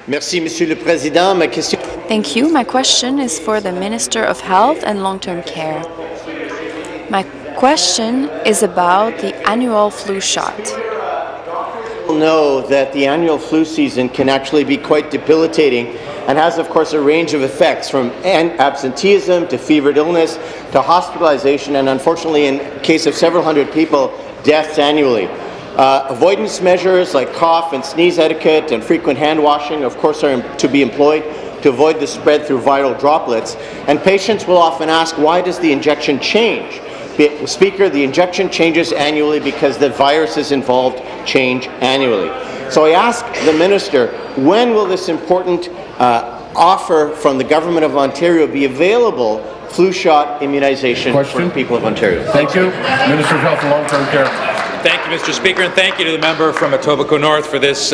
Merci, Monsieur le Président. Ma question. Thank you. My question is for the Minister of Health and Long-Term Care. My question is about the annual flu shot. People know that the annual flu season can actually be quite debilitating and has, of course, a range of effects from absenteeism to fevered illness to hospitalization and, unfortunately, in the case of several hundred people, deaths annually. Avoidance measures like cough and sneeze etiquette and frequent hand washing, of course, are to be employed to avoid the spread through viral droplets. And patients will often ask, why does the injection change? Speaker, the injection changes annually because the viruses involved change annually. So I ask the Minister, when will this important offer from the Government of Ontario be available, flu shot immunization for the people of Ontario? Thank you. Minister of Health and Long-Term Care. Thank you, Mr. Speaker, and thank you to the member from Etobicoke North for this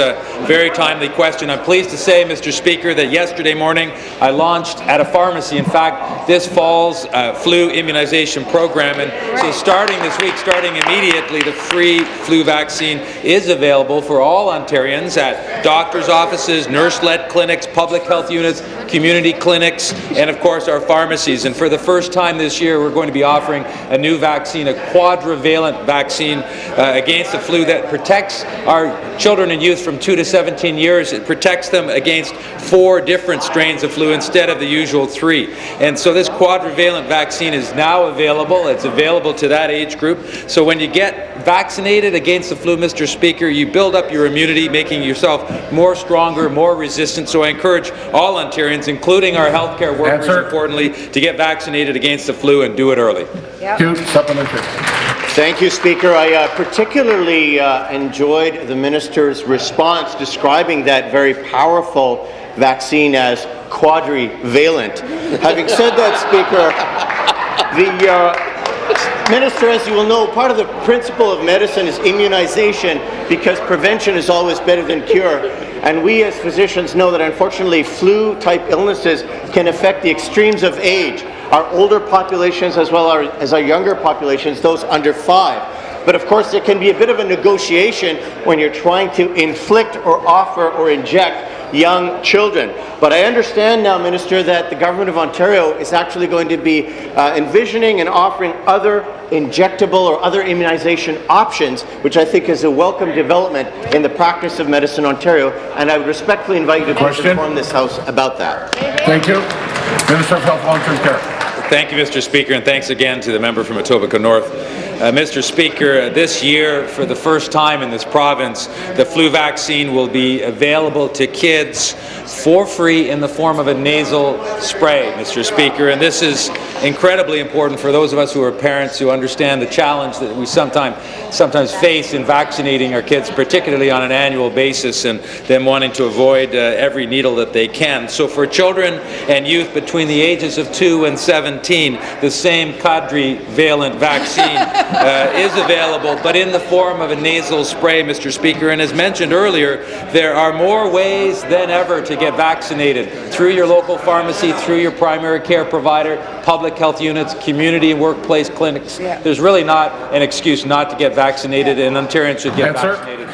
very timely question. I'm pleased to say, Mr. Speaker, that yesterday morning I launched at a pharmacy, in fact, this fall's flu immunization program. And so starting this week, starting immediately, the free flu vaccine is available for all Ontarians at doctors' offices, nurse-led clinics, public health units, community clinics, and of course our pharmacies. And for the first time this year, we're going to be offering a new vaccine, a quadrivalent vaccine against the flu that protects our children and youth from 2 to 17 years. It protects them against 4 different strains of flu instead of the usual 3. And so this quadrivalent vaccine is now available. It's available to that age group. So when you get vaccinated against the flu, Mr. Speaker, you build up your immunity, making yourself more stronger, more resistant. So I encourage all Ontarians, including our healthcare workers, importantly, to get vaccinated against the flu and do it early. Supplementary. Thank you, Speaker. I particularly enjoyed the Minister's response describing that very powerful vaccine as quadrivalent. Having said that, Speaker, the Minister, as you will know, part of the principle of medicine is immunization because prevention is always better than cure. And we as physicians know that unfortunately flu-type illnesses can affect the extremes of age, our older populations as well as our younger populations, those under 5. But of course there can be a bit of a negotiation when you're trying to inflict or offer or inject young children. But I understand now, Minister, that the Government of Ontario is actually going to be envisioning and offering other injectable or other immunization options, which I think is a welcome development in the practice of medicine in Ontario, and I would respectfully invite you to please inform this House about that. Thank you. Minister of Health and Long-Term Care. Thank you, Mr. Speaker, and thanks again to the member from Etobicoke North. Mr. Speaker, this year, for the first time in this province, the flu vaccine will be available to kids for free in the form of a nasal spray, Mr. Speaker. And this is incredibly important for those of us who are parents who understand the challenge that we sometimes face in vaccinating our kids, particularly on an annual basis, and them wanting to avoid every needle that they can. So for children and youth between the ages of 2 and 17, the same quadrivalent vaccine is available, but in the form of a nasal spray, Mr. Speaker. And as mentioned earlier, there are more ways than ever to get vaccinated through your local pharmacy, through your primary care provider, public health units, community and workplace clinics. There's really not an excuse not to get vaccinated, and Ontarians should get vaccinated.